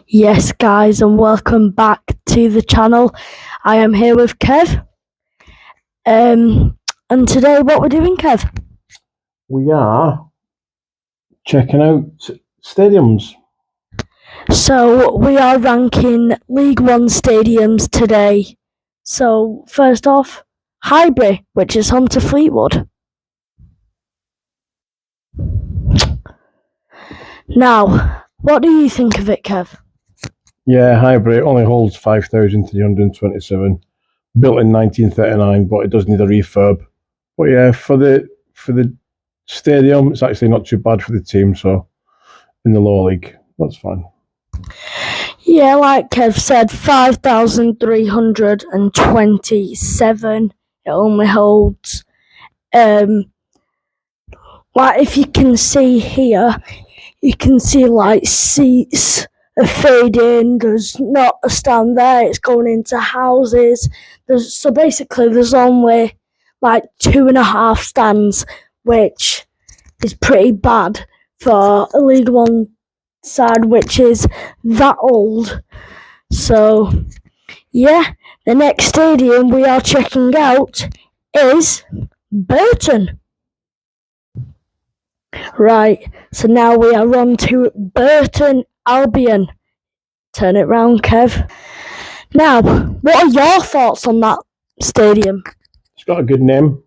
Yes, guys, and welcome back to the channel. I am here with Kev. And today, what we're doing, Kev? We are checking out stadiums. So we are ranking League One stadiums today. So first off, Highbury, which is home to Fleetwood. Now, what do you think of it, Kev? Yeah, Highbury only holds 5,327, built in 1939, but it does need a refurb. But yeah, for the stadium, it's actually not too bad for the team. So in the lower league, that's fine. Yeah, like Kev said, 5,327. It only holds, like if you can see here, you can see like seats are fading. There's not a stand there. It's going into houses. So basically, there's only like 2.5 stands, which is pretty bad for a League One side, which is that old. So, yeah, the next stadium we are checking out is Burton. Right, so now we are on to Burton Albion. Turn it round, Kev. Now, what are your thoughts on that stadium? It's got a good name.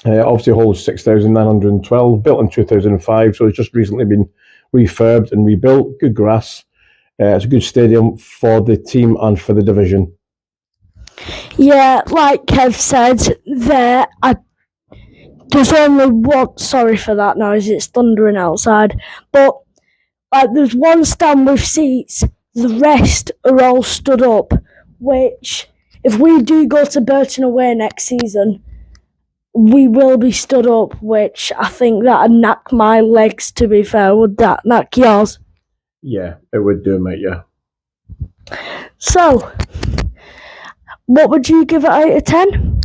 Obviously holds 6,912, built in 2005, so it's just recently been refurbed and rebuilt. Good grass. It's a good stadium for the team and for the division. Yeah, like Kev said, there's only one. Sorry for that noise, it's thundering outside. But there's one stand with seats, the rest are all stood up, which, if we do go to Burton away next season, we will be stood up, which I think that'd knack my legs, to be fair. Would that knack yours? Yeah, it would do, mate, yeah. So, what would you give it out of 10?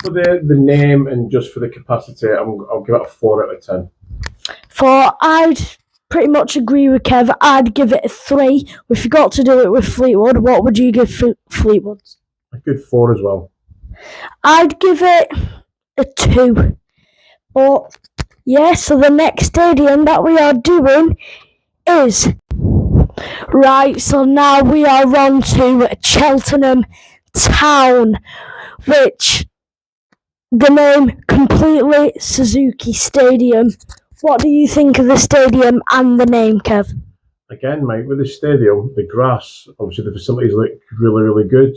For the name and just for the capacity, I'll give it a 4 out of 10. I'd pretty much agree with Kev. I'd give it a 3. We forgot to do it with Fleetwood. What would you give Fleetwood? A good 4 as well. I'd give it a 2. But yeah, so the next stadium that we are doing is right. So now we are on to Cheltenham Town, which the name completely Suzuki Stadium. What do you think of the stadium and the name, Kev? Again, mate, with the stadium, the grass, obviously the facilities look really, really good.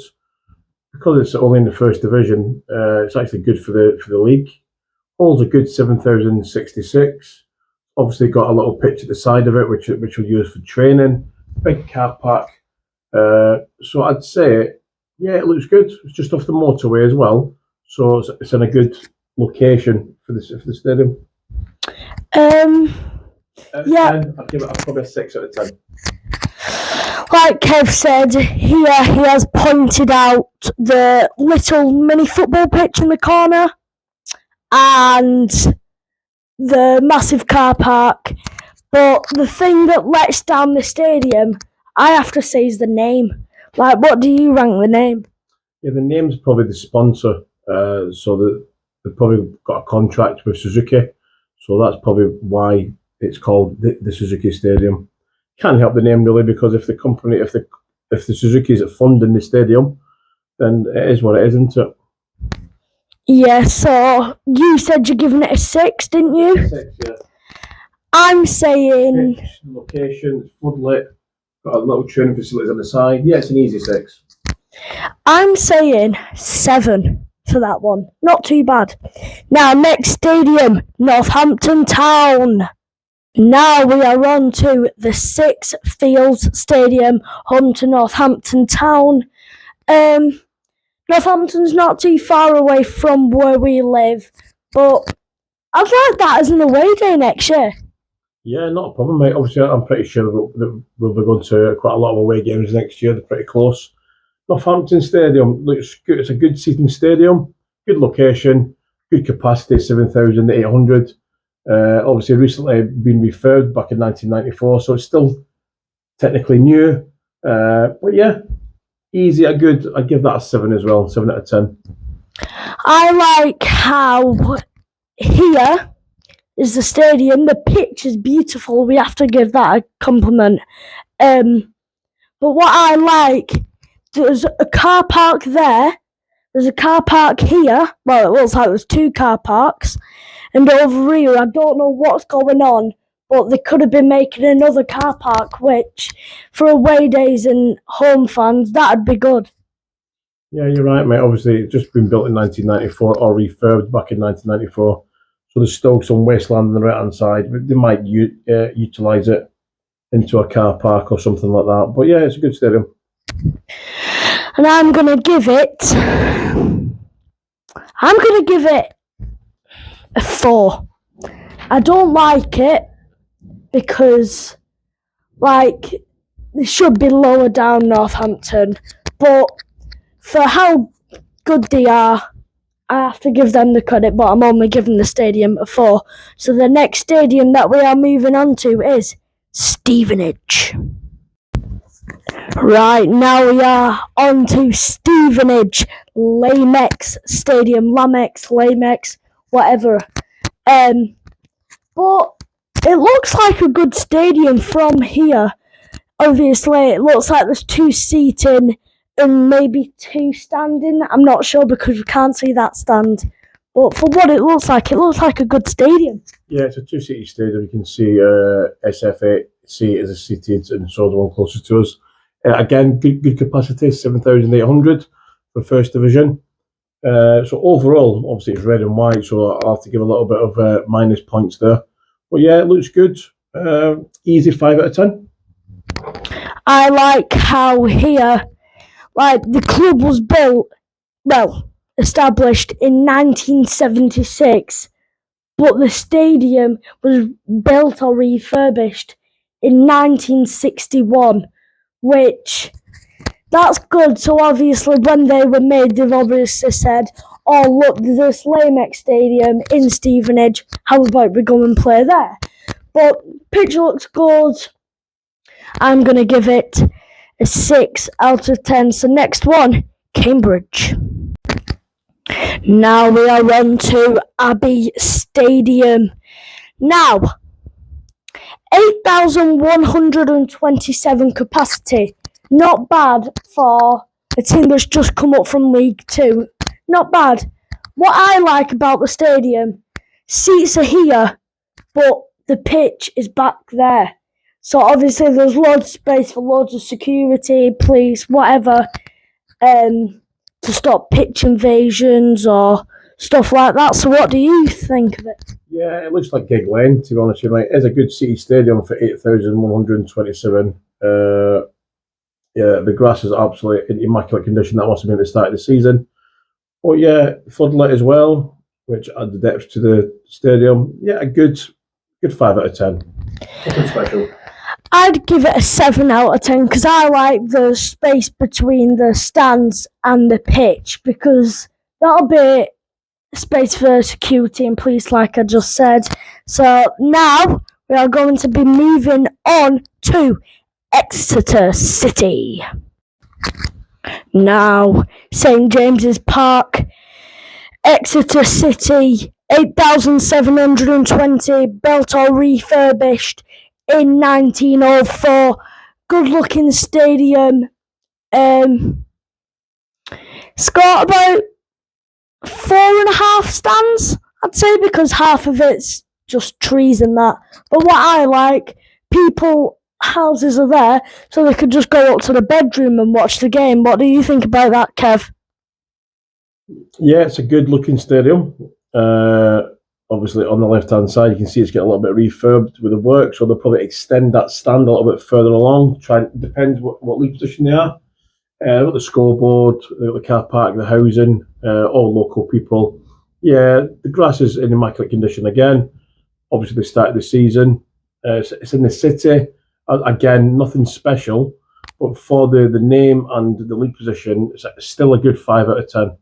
Because it's only in the first division, it's actually good for the league. Holds a good 7,066. Obviously got a little pitch at the side of it, which we'll use for training. Big car park. So I'd say, yeah, it looks good. It's just off the motorway as well, so it's in a good location for the stadium. Yeah. I'd give it probably a 6 out of 10. Like Kev said, here he has pointed out the little mini football pitch in the corner and the massive car park. But the thing that lets down the stadium, I have to say, is the name. Like, what do you rank the name? Yeah, the name's probably the sponsor. So they've probably got a contract with Suzuki. So that's probably why it's called the Suzuki Stadium. Can't help the name really, because if the Suzuki's are funding the stadium, then it is what it is, isn't it? Yeah, so you said you're giving it a 6, didn't you? 6, yeah. I'm saying... Pitch, location, it's floodlit, got a little training facilities on the side. Yeah, it's an easy 6. I'm saying 7 for that one. Not too bad. Now, next stadium, Northampton Town. Now we are on to the Six Fields Stadium, home to Northampton Town. Northampton's not too far away from where we live, but I'd like that as an away day next year. Yeah, not a problem, mate. Obviously, I'm pretty sure that we'll be going to quite a lot of away games next year. They're pretty close. Northampton Stadium looks good. It's a good seating stadium, good location, good capacity, 7,800. Obviously, recently been refurbed back in 1994, so it's still technically new. But yeah, easy, a good. I'd give that a 7 as well, 7 out of 10. I like how here is the stadium. The pitch is beautiful. We have to give that a compliment. But what I like, there's a car park there. There's a car park here. Well, it looks like there's 2 car parks. And over here, I don't know what's going on, but they could have been making another car park, which, for away days and home fans, that'd be good. Yeah, you're right, mate. Obviously, it's just been built in 1994 or refurbed back in 1994. So there's still some wasteland on the right-hand side, but they might utilise it into a car park or something like that. But yeah, it's a good stadium. And I'm going to give it a 4. I don't like it because, like, they should be lower down Northampton. But for how good they are, I have to give them the credit, but I'm only giving the stadium a 4. So the next stadium that we are moving on to is Stevenage. Right, now we are on to Stevenage, Lamex Stadium, Lamex, Lamex, whatever. But it looks like a good stadium from here. Obviously, it looks like there's 2 seating and maybe 2 standing. I'm not sure because we can't see that stand. But for what it looks like a good stadium. Yeah, it's a 2-seater stadium. You can see SF8C is a seated, and so the one closest to us. Again, good capacity, 7,800 for First Division. So overall, obviously it's red and white, so I'll have to give a little bit of minus points there. But yeah, it looks good. Easy 5 out of 10. I like how here, like, the club was established in 1976, but the stadium was built or refurbished in 1961, which, that's good. So obviously when they were made, they've obviously said, oh look, there's this Lamex Stadium in Stevenage, how about we go and play there? But pitch looks good. I'm going to give it a 6 out of 10. So next one, Cambridge. Now we are on to Abbey Stadium. Now, 8,127 capacity. Not bad for a team that's just come up from League 2. Not bad. What I like about the stadium, seats are here, but the pitch is back there. So obviously there's loads of space for loads of security, police, whatever, to stop pitch invasions or stuff like that. So what do you think of it? Yeah, it looks like Gig Lane, to be honest with you, mate. It's a good city stadium for 8,127. Yeah, the grass is absolutely in immaculate condition. That must have been at the start of the season. But yeah, floodlight as well, which add the depth to the stadium. Yeah, a good 5 out of 10. Nothing special. I'd give it a 7 out of 10 because I like the space between the stands and the pitch, because that'll be space for security and police, like I just said. So now we are going to be moving on to Exeter City. Now, St James's Park, Exeter City, 8,720, built or refurbished in 1904. Good looking stadium. It's got about 4.5 stands, I'd say, because half of it's just trees and that. But what I like, houses are there, so they could just go up to the bedroom and watch the game. What do you think about that, Kev? Yeah, it's a good looking stadium. Obviously, on the left-hand side, you can see it's getting a little bit refurbed with the work, so they'll probably extend that stand a little bit further along. Depends what league position they are. Got the scoreboard, the car park, the housing, all local people. Yeah, the grass is in immaculate condition again. Obviously, they started the season. It's in the city. Again, nothing special, but for the name and the league position, it's still a good 5 out of 10.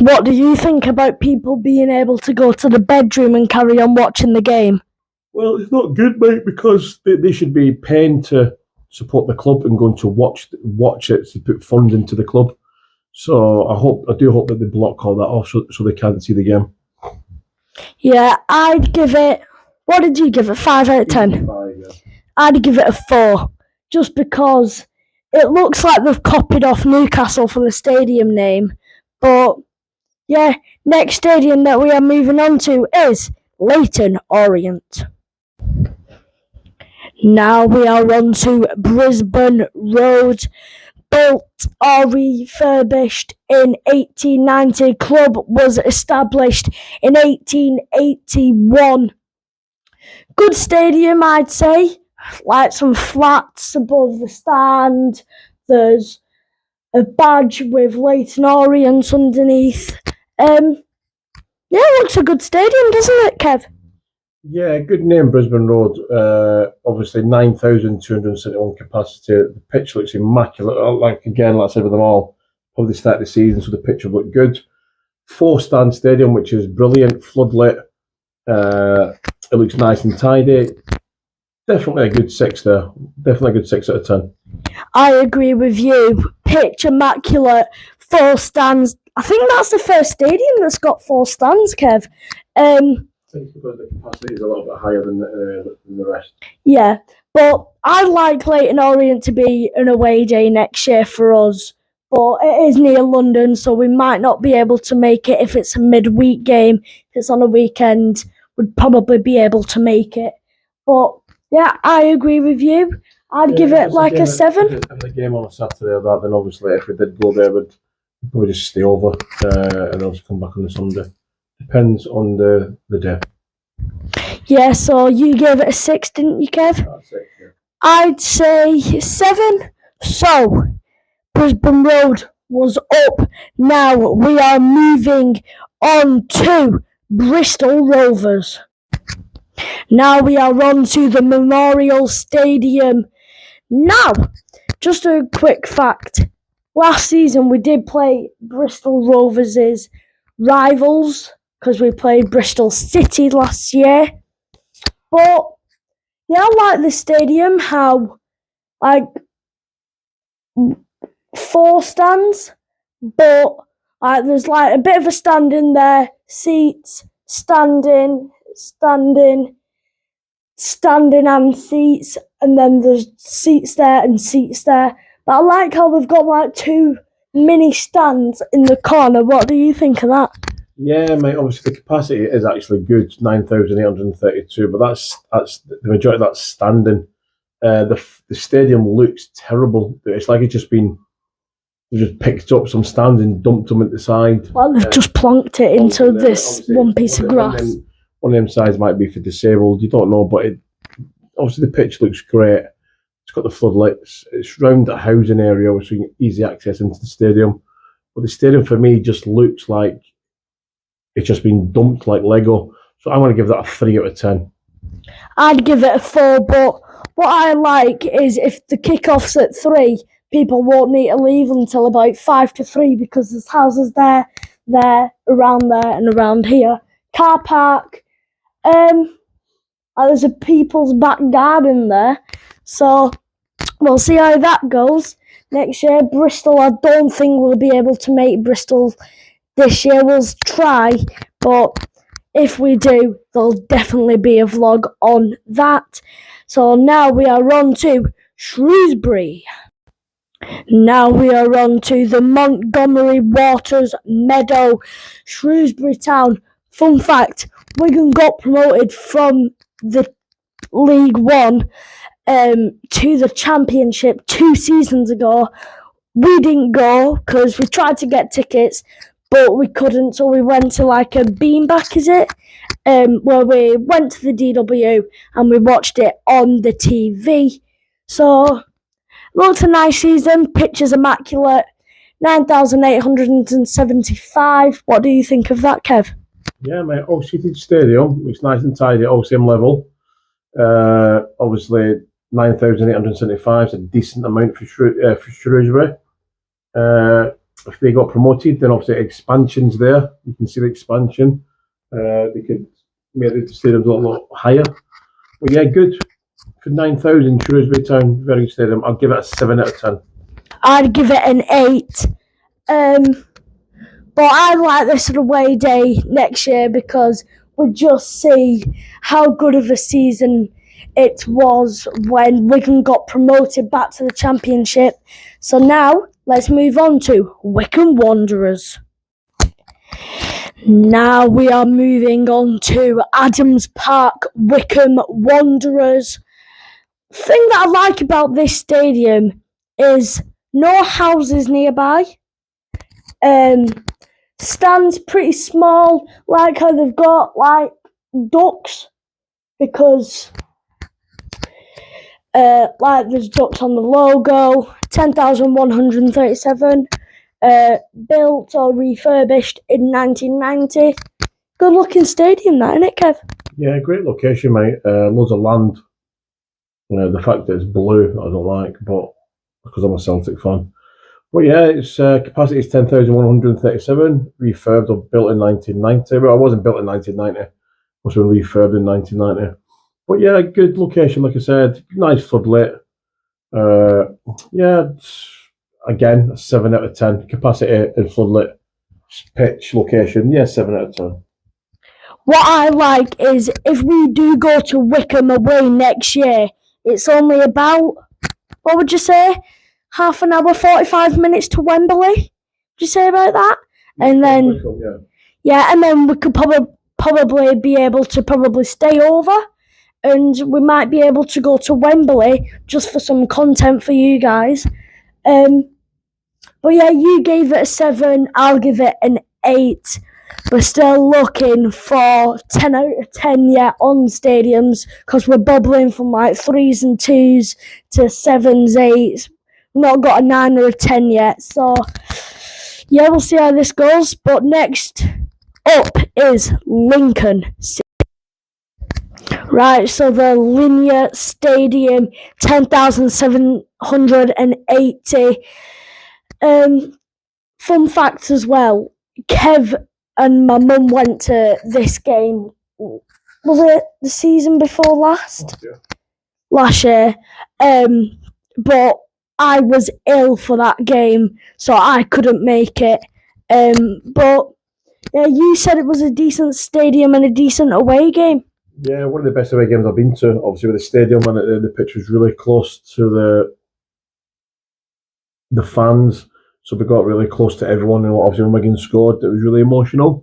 What do you think about people being able to go to the bedroom and carry on watching the game? Well, it's not good, mate, because they should be paying to support the club and going to watch it to put funds into the club. So I do hope that they block all that off so they can't see the game. Yeah, I'd give it. What did you give it? 5 out of 10. 5, yeah. I'd give it a 4, just because it looks like they've copied off Newcastle for the stadium name. But yeah, next stadium that we are moving on to is Leyton Orient. Now we are on to Brisbane Road. Built or refurbished in 1890, club was established in 1881. Good stadium, I'd say. Like some flats above the stand. There's a badge with Leyton Orient underneath. Yeah, it looks a good stadium, doesn't it, Kev? Yeah, good name, Brisbane Road. Obviously, 9,271 capacity. The pitch looks immaculate. Like I said with them all, probably start of the season, so the pitch will look good. 4-stand stadium, which is brilliant, floodlit. It looks nice and tidy. Definitely a good 6 there. Definitely a good 6 out of 10. I agree with you. Pitch immaculate, 4 stands. I think that's the first stadium that's got 4 stands, Kev. I think because the capacity is a little bit higher than the rest. Yeah, but I'd like Leyton Orient to be an away day next year for us. But it is near London, so we might not be able to make it if it's a midweek game. If it's on a weekend, we'd probably be able to make it. But yeah, I agree with you. I'd give it like a 7. If the game on a Saturday or that, then obviously if we did go there, we'd probably just stay over and also come back on the Sunday. Depends on the day. Yeah, so you gave it a 6, didn't you, Kev? That's it, yeah. I'd say 7. So, Brisbane Road was up. Now we are moving on to Bristol Rovers. Now we are on to the Memorial Stadium. Now, just a quick fact. Last season we did play Bristol Rovers' rivals because we played Bristol City last year. But yeah, I like the stadium, how like 4 stands, but like there's like a bit of a stand in there, seats, standing and seats, and then there's seats there and seats there. But I like how they've got like 2 mini stands in the corner. What do you think of that? Yeah, mate. Obviously, the capacity is actually good, 9,832. But that's the majority of that's standing. The stadium looks terrible. It's like they've just picked up some stands and dumped them at the side. Well, they've just plonked it into this one piece of grass. One of them sides might be for disabled. You don't know, but obviously the pitch looks great. It's got the floodlights. It's round the housing area, so you can easy access into the stadium. But the stadium for me just looks like it's just been dumped like Lego. So I'm going to give that a 3 out of 10. I'd give it a 4, but what I like is if the kickoff's at 3, people won't need to leave until about 5 to 3 because there's houses there, around there, and around here. Car park. There's a people's back garden there. So we'll see how that goes next year. Bristol, I don't think we'll be able to make Bristol this year. We'll try, but if we do, there'll definitely be a vlog on that. So now we are on to Shrewsbury. Now we are on to the Montgomery Waters Meadow, Shrewsbury Town. Fun fact, Wigan got promoted from the League One to the Championship 2 seasons ago. We didn't go because we tried to get tickets, but we couldn't, so we went to like a beanbag, is it? Where we went to the DW and we watched it on the TV. So, looked a nice season, pitches immaculate, 9,875. What do you think of that, Kev? Yeah, mate, all seated stadium. Looks nice and tidy, all same level. Obviously, 9,875 is a decent amount for Shrewsbury. If they got promoted, then obviously expansion's there. You can see the expansion. They could make the stadiums a lot higher. But yeah, good. for 9,000 Shrewsbury Town, very good stadium. I'll give it a 7 out of 10. I'd give it an 8. But I like this away day next year because we just see how good of a season it was when Wigan got promoted back to the Championship. So now, let's move on to Wycombe Wanderers. Now we are moving on to Adams Park, Wycombe Wanderers. Thing that I like about this stadium is no houses nearby. Stands pretty small, like how they've got like ducks, because like there's ducks on the logo. 10,137, built or refurbished in 1990. Good looking stadium, that, isn't it, Kev? Yeah, great location, mate. Loads of land. The fact that it's blue, I don't like, but because I'm a Celtic fan. But yeah, its capacity is 10,137, refurbed or built in 1990. Well, it wasn't built in 1990. Must have been refurbed in 1990. But yeah, good location, like I said. Nice floodlit. Yeah, again, a 7 out of 10. Capacity and floodlit pitch location. Yeah, 7 out of 10. What I like is if we do go to Wycombe away next year, it's only about, what would you say, half an hour, 45 minutes to Wembley? Would you say about that? And then, Wycombe, and then we could probably be able to stay over, and we might be able to go to Wembley just for some content for you guys. But yeah, you gave it a 7, I'll give it an 8. We're still looking for 10 out of 10 yet on stadiums, because we're bubbling from like 3s and 2s to 7s, 8s. We've not got a 9 or a 10 yet, so yeah, we'll see how this goes. But next up is Lincoln City. Right, so the Linear Stadium, 10,780. Fun fact as well, Kev and my mum went to this game, was it the season before last? Last year. But I was ill for that game, so I couldn't make it. But yeah, you said it was a decent stadium and a decent away game. Yeah, one of the best away games I've been to, obviously with the stadium, and the pitch was really close to the fans, so we got really close to everyone. And obviously when Wigan scored, it was really emotional.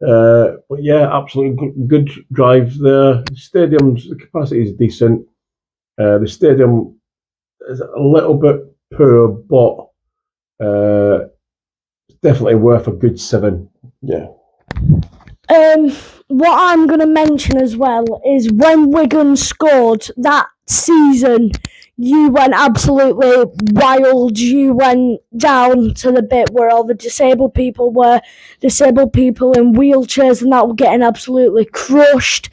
But yeah, absolutely good drive there. The stadium's, the capacity is decent. The stadium is a little bit poor, but definitely worth a good 7. Yeah. What I'm going to mention as well is when Wigan scored that season, you went absolutely wild. You went down to the bit where all the disabled people were, disabled people in wheelchairs, and that were getting absolutely crushed.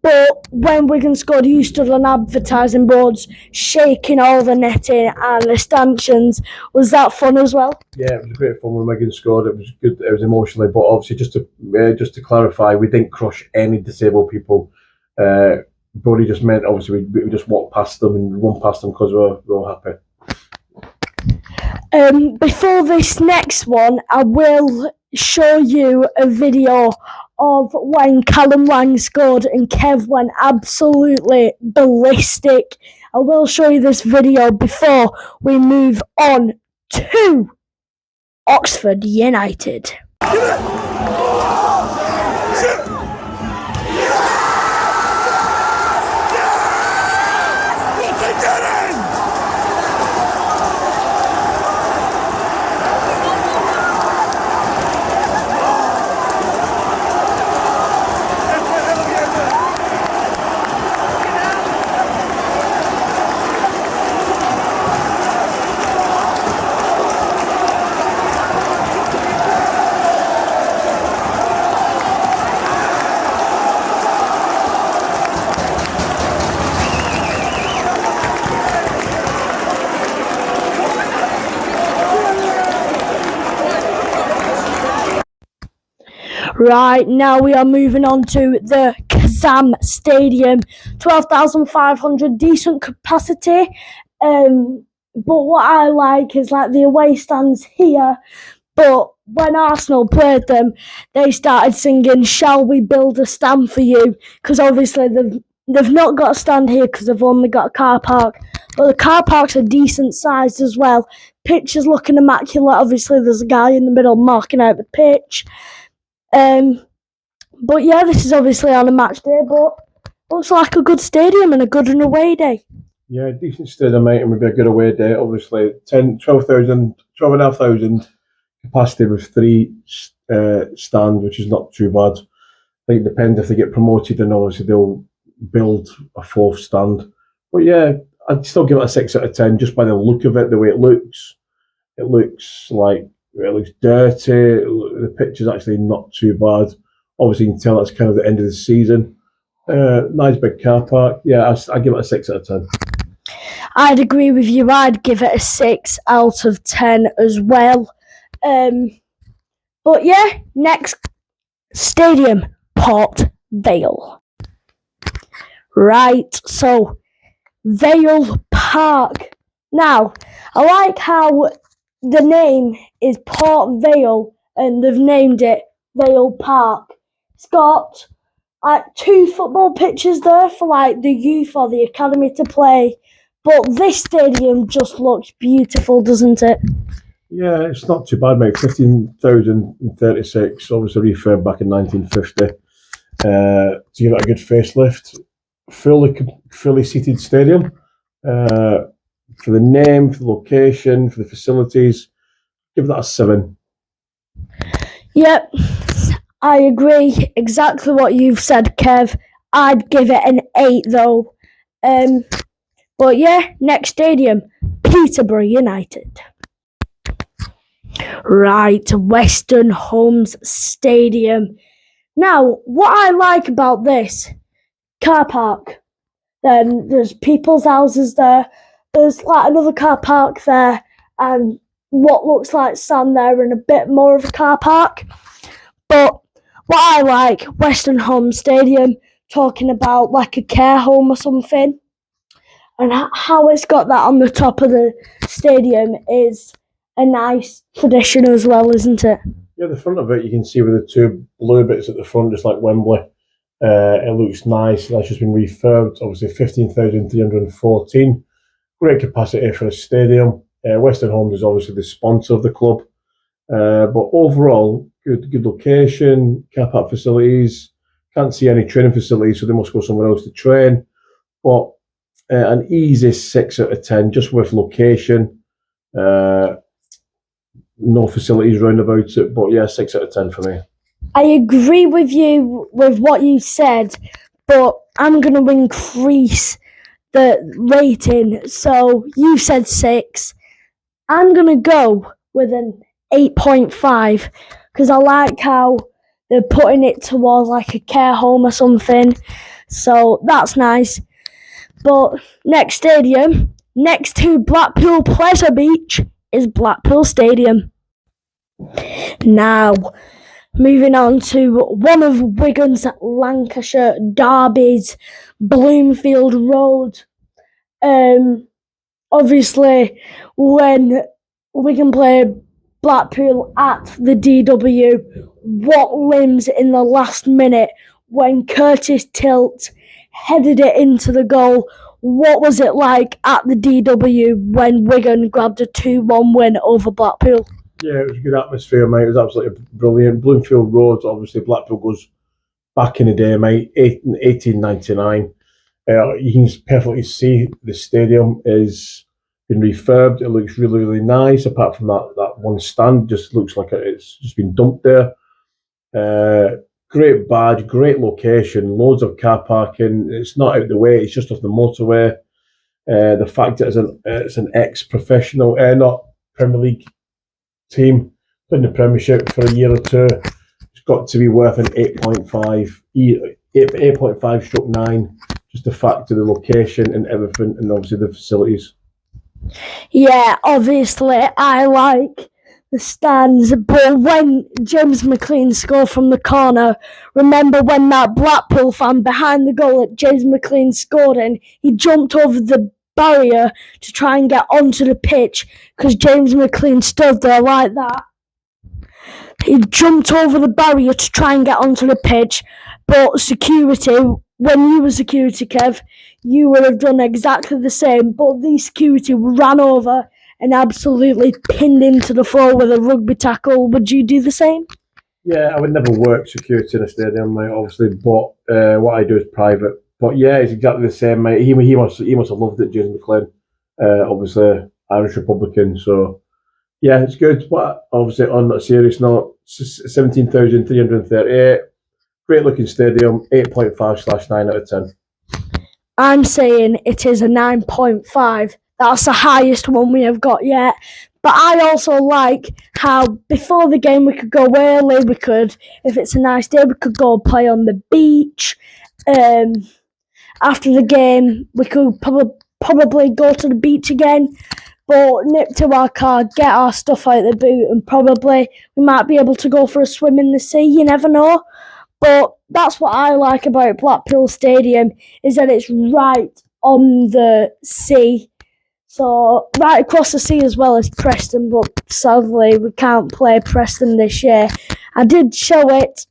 But when Wigan scored, you stood on advertising boards, shaking all the netting and the stanchions. Was that fun as well? Yeah, it was great fun when Wigan scored. It was good. It was emotional, but obviously, just to clarify, we didn't crush any disabled people. Brody just meant obviously we just walked past them and run past them because we're all happy. Before this next one, I will show you a video of when Callum Lang scored and Kev went absolutely ballistic. I will show you this video before we move on to Oxford United. Right, now we are moving on to the Sam Stadium, 12,500, decent capacity. But what I like is like the away stands here. But when Arsenal played them, they started singing "Shall we build a stand for you?" Because obviously they've not got a stand here because they've only got a car park. But the car parks are decent sized as well. Pitch is looking immaculate. Obviously, there's a guy in the middle marking out the pitch. But yeah, this is obviously on a match day, but looks like a good stadium and a good away day. Yeah, decent stadium, mate, and would be a good away day. Obviously, 12,500 capacity with three stands, which is not too bad. I think it depends if they get promoted, and obviously they'll build a fourth stand. But yeah, I'd still give it a 6 out of 10 just by the look of it, the way it looks. It looks dirty. The pitch is actually not too bad. Obviously, you can tell that's kind of the end of the season. Nice big car park. Yeah, I give it a 6 out of 10. I'd agree with you. I'd give it a 6 out of 10 as well. But yeah, next stadium, Port Vale. Right, so Vale Park. Now, I like how the name is Port Vale and they've named it Vale Park. It's got like 2 football pitches there for like the youth or the academy to play. But this stadium just looks beautiful, doesn't it? Yeah, it's not too bad, mate. 15,036, obviously refurbed back in 1950. To give it a good facelift. Fully seated stadium. For the name, for the location, for the facilities, give that a 7. Yep, I agree. Exactly what you've said, Kev. I'd give it an 8 though. But yeah, next stadium, Peterborough United. Right, Western Homes Stadium. Now, what I like about this car park, then there's people's houses there. There's like another car park there, and what looks like sand there, and a bit more of a car park. But what I like, Western Home Stadium, talking about like a care home or something, and how it's got that on the top of the stadium is a nice tradition as well, isn't it? Yeah, the front of it, you can see with the 2 blue bits at the front, just like Wembley. It looks nice. That's just been refurbed. Obviously, 15,314. Great capacity for a stadium. Western Homes is obviously the sponsor of the club. But overall, good location, car park facilities. Can't see any training facilities, so they must go somewhere else to train. But an easy 6 out of 10, just with location. No facilities round about it, but yeah, 6 out of 10 for me. I agree with you with what you said, but I'm going to increase the rating. So you said 6. I'm going to go with an 8.5 because I like how they're putting it towards like a care home or something. So that's nice. But next stadium, next to Blackpool Pleasure Beach, is Blackpool Stadium. Now, moving on to one of Wigan's Lancashire derbies, Bloomfield Road. Obviously, when Wigan play Blackpool at the DW, what limbs in the last minute when Curtis Tilt headed it into the goal. What was it like at the DW when Wigan grabbed a 2-1 win over Blackpool? Yeah, it was a good atmosphere, mate. It was absolutely brilliant. Bloomfield Road, obviously, Blackpool goes back in the day, mate, 1899. You can perfectly see the stadium is been refurbed. It looks really, really nice. Apart from that one stand, just looks like it's just been dumped there. Great badge, great location, loads of car parking. It's not out the way. It's just off the motorway. The fact that it's an ex-professional, not Premier League team, playing the Premiership for a year or two, it's got to be worth an 8.5/9. Just the fact of the location and everything, and obviously the facilities. Yeah, obviously, I like the stands, but when James McLean scored from the corner, remember when that Blackpool fan behind the goal that James McLean scored in, he jumped over the barrier to try and get onto the pitch because James McLean stood there like that. He jumped over the barrier to try and get onto the pitch, but security, when you were security, Kev, you would have done exactly the same, but the security ran over and absolutely pinned him to the floor with a rugby tackle. Would you do the same? Yeah, I would never work security in a stadium, mate, obviously, but what I do is private. But yeah, it's exactly the same, mate. He must have loved it, James McLean. Obviously, Irish Republican, so yeah, it's good. But obviously, on a serious note, 17,338. Great looking stadium, 8.5/9 out of 10. I'm saying it is a 9.5. That's the highest one we have got yet. But I also like how before the game we could go early. We could, if it's a nice day, we could go play on the beach. After the game, we could probably go to the beach again. But nip to our car, get our stuff out of the boot, and probably we might be able to go for a swim in the sea. You never know. But that's what I like about Blackpool Stadium, is that it's right on the sea. So right across the sea as well as Preston, but sadly we can't play Preston this year. I did show it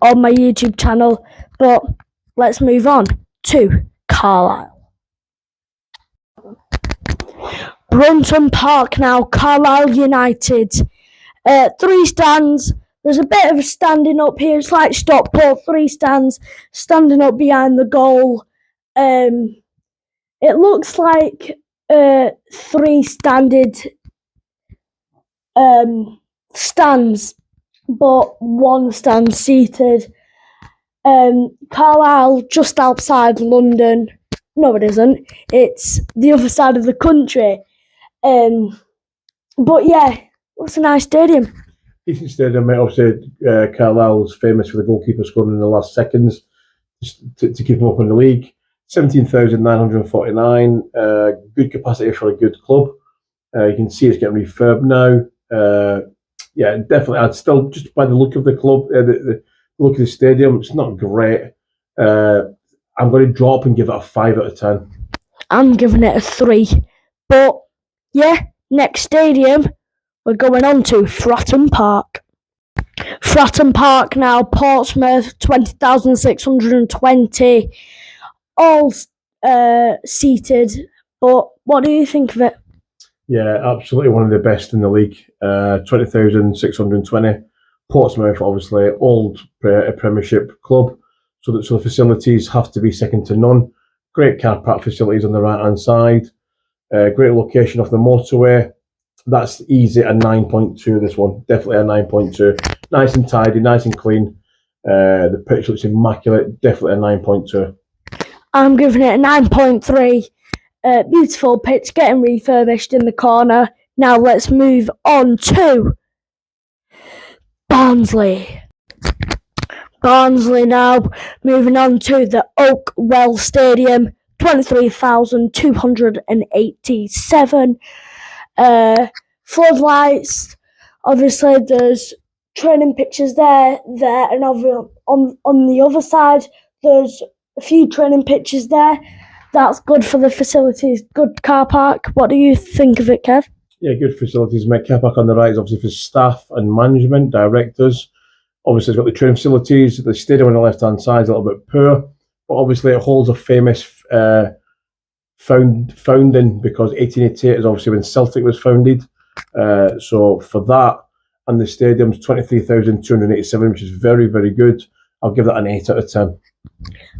on my YouTube channel, but let's move on to Carlisle. Brunton Park now, Carlisle United. 3 stands. There's a bit of standing up here. It's like Stockport, 3 stands standing up behind the goal. It looks like 3 standard stands, but 1 stand seated. Carlisle, just outside London. No, it isn't. It's the other side of the country. But yeah, it's a nice stadium. Decent stadium, mate. Obviously, Carlisle's famous for the goalkeeper scoring in the last seconds to keep him up in the league. 17,949. Good capacity for a good club. You can see it's getting refurbed now. Yeah, definitely. I'd still, just by the look of the club, the look of the stadium, it's not great. I'm going to drop and give it a 5 out of 10. I'm giving it a 3. But yeah, next stadium, we're going on to Fratton Park. Fratton Park now, Portsmouth, 20,620. All seated. But what do you think of it? Yeah, absolutely one of the best in the league. 20,620. Portsmouth, obviously, old Premiership club. So the facilities have to be second to none. Great car park facilities on the right-hand side. Great location off the motorway. That's easy, a 9.2, this one. Definitely a 9.2. Nice and tidy, nice and clean. The pitch looks immaculate. Definitely a 9.2. I'm giving it a 9.3. Beautiful pitch, getting refurbished in the corner. Now let's move on to Barnsley. Barnsley now, moving on to the Oakwell Stadium, 23,287. Floodlights, obviously there's training pitches there, and on the other side, there's a few training pitches there. That's good for the facilities, good car park. What do you think of it, Kev? Yeah, good facilities, mate. Car park on the right is obviously for staff and management, directors. Obviously, it's got the training facilities. The stadium on the left-hand side is a little bit poor, but obviously it holds a famous founding, because 1888 is obviously when Celtic was founded. So for that, and the stadium's 23,287, which is very, very good. I'll give that an 8 out of 10.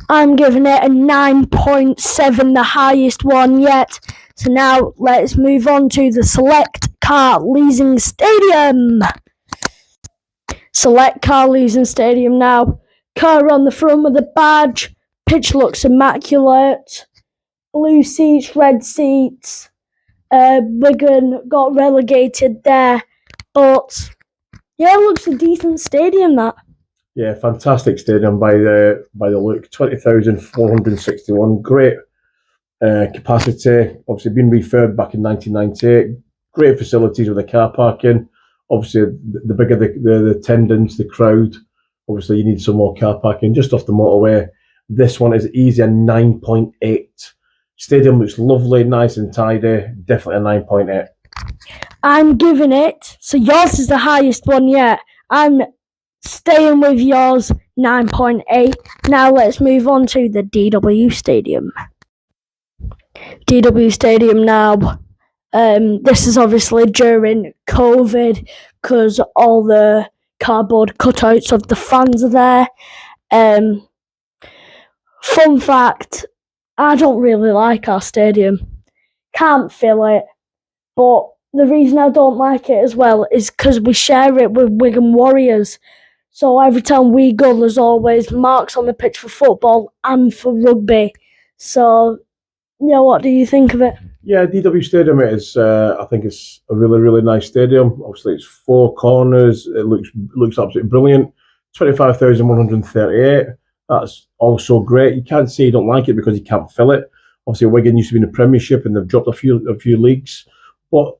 I'm giving it a 9.7, the highest one yet. So now let's move on to the Select Car Leasing Stadium. Select Car Leasing Stadium now. Car on the front with a badge. Pitch looks immaculate. Blue seats, red seats. Wigan got relegated there. But yeah, it looks a decent stadium, that. Yeah, fantastic stadium by the look. 20,461. Great capacity. Obviously been refurbed back in 1998. Great facilities with the car parking. Obviously, the bigger the attendance, the crowd, obviously you need some more car parking. Just off the motorway, this one is easy a 9.8. Stadium looks lovely, nice and tidy. Definitely a 9.8. I'm giving it, so yours is the highest one yet. I'm staying with yours, 9.8. Now let's move on to the DW Stadium. DW Stadium now. This is obviously during COVID because all the cardboard cutouts of the fans are there. Fun fact, I don't really like our stadium. Can't fill it. But the reason I don't like it as well is because we share it with Wigan Warriors. So every time we go, there's always marks on the pitch for football and for rugby. So, yeah, what do you think of it? Yeah, DW Stadium is. I think it's a really, really nice stadium. Obviously, it's 4 corners. It looks absolutely brilliant. 25,138. That's also great. You can't say you don't like it because you can't fill it. Obviously, Wigan used to be in the Premiership and they've dropped a few leagues, but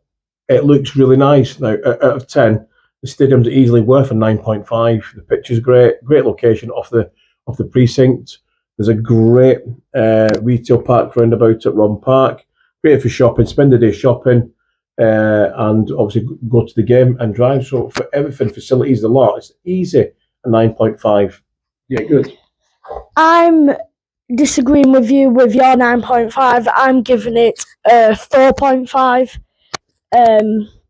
it looks really nice. Now, out of 10, the stadium's easily worth a 9.5. The pitch is great location off the precinct. There's a great retail park roundabout at Ron Park. Great for shopping, spend the day shopping, and obviously go to the game and drive. So for everything, facilities, a lot. It's easy, a 9.5. Yeah, good. I'm disagreeing with you with your 9.5. I'm giving it a 4.5.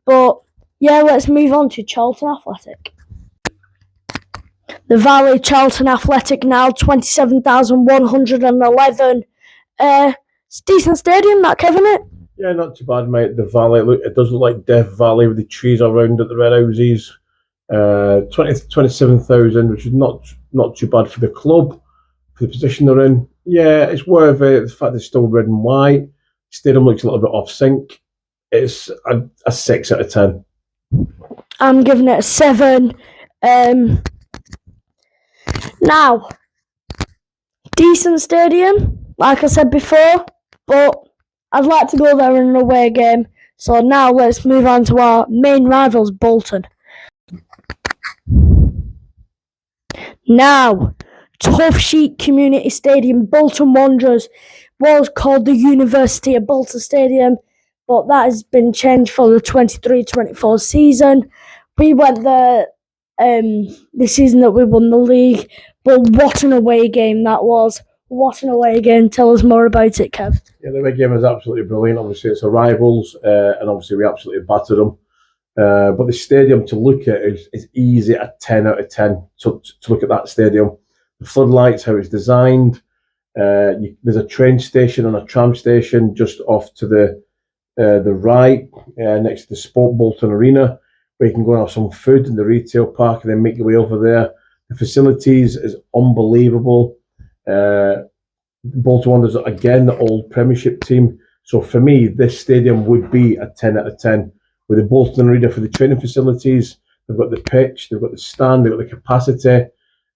But yeah, let's move on to Charlton Athletic. The Valley Charlton Athletic now 27,111. It's a decent stadium, that, Kevin. It. Yeah, not too bad, mate. The Valley, it does look like Death Valley with the trees around at the red houses. 27,000, which is not too bad for the club, for the position they're in. Yeah, it's worth it. The fact it's still red and white. Stadium looks a little bit off sync. It's a 6 out of 10. I'm giving it a 7. Now, decent stadium, like I said before, but I'd like to go there in an away game. So now let's move on to our main rivals, Bolton. Now, Tough Sheet Community Stadium, Bolton Wanderers, was called the University of Bolton Stadium, but that has been changed for the 23-24 season. We went there the season that we won the league, but what an away game that was. What an away game. Tell us more about it, Kev. Yeah, the away game was absolutely brilliant. Obviously, it's our rivals, and obviously we absolutely battered them. But the stadium to look at is easy a 10 out of 10 to look at that stadium. The floodlights, how it's designed. There's a train station and a tram station just off to the right, next to the Sport Bolton Arena, where you can go and have some food in the retail park and then make your way over there. The facilities is unbelievable. Bolton Wanderers, again, the old Premiership team. So for me, this stadium would be a 10 out of 10. With the Bolton Arena for the training facilities, they've got the pitch, they've got the stand, they've got the capacity,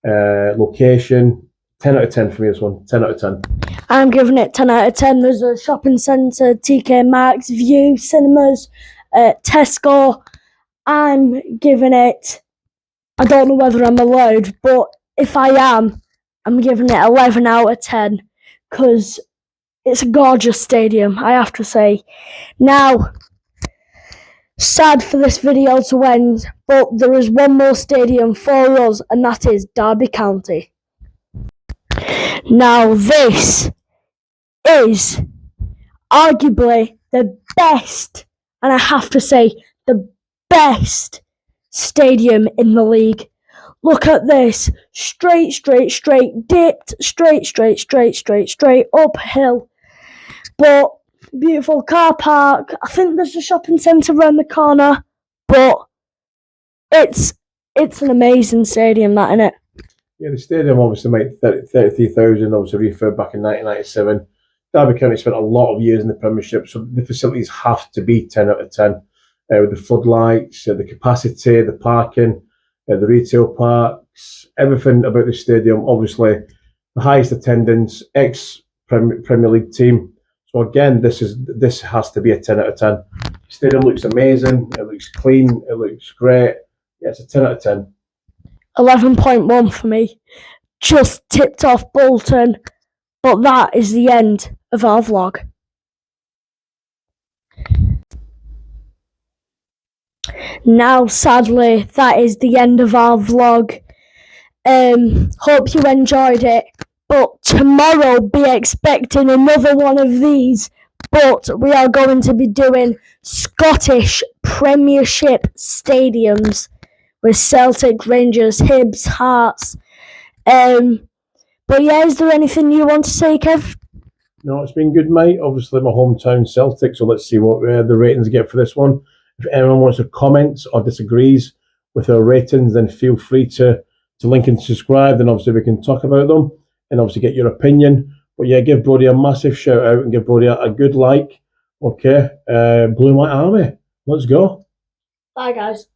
location. 10 out of 10 for me, this one. 10 out of 10. I'm giving it 10 out of 10. There's a shopping centre, TK Maxx, View, cinemas, Tesco. I'm giving it, I don't know whether I'm allowed, but if I am, I'm giving it 11 out of 10 because it's a gorgeous stadium, I have to say. Now, sad for this video to end, but there is one more stadium for us, and that is Derby County. Now, this is arguably the best, and I have to say, the best stadium in the league. Look at this. Straight, dipped, straight, uphill. But beautiful car park. I think there's a shopping centre around the corner. But it's an amazing stadium, that, innit? Yeah, the stadium obviously made 33,000, obviously refurbed back in 1997. Derby County spent a lot of years in the Premiership, so the facilities have to be 10 out of 10. With the floodlights, the capacity, the parking, the retail parks, everything about the stadium. Obviously, the highest attendance, ex-Premier League team. So again, this has to be a 10 out of 10. Stadium looks amazing. It looks clean. It looks great. Yeah, it's a 10 out of 10. 11.1 for me. Just tipped off Bolton. But that is the end of our vlog. Now, sadly, that is the end of our vlog. Hope you enjoyed it. But tomorrow, be expecting another one of these. But we are going to be doing Scottish Premiership stadiums with Celtic, Rangers, Hibs, Hearts. But yeah, is there anything you want to say, Kev? No, it's been good, mate. Obviously, my hometown Celtic, so let's see what the ratings get for this one. If anyone wants to comment or disagrees with our ratings, then feel free to link and subscribe. Then obviously we can talk about them and obviously get your opinion. But yeah, give Brody a massive shout out and give Brody a good like. Okay, Blue White Army. Let's go. Bye, guys.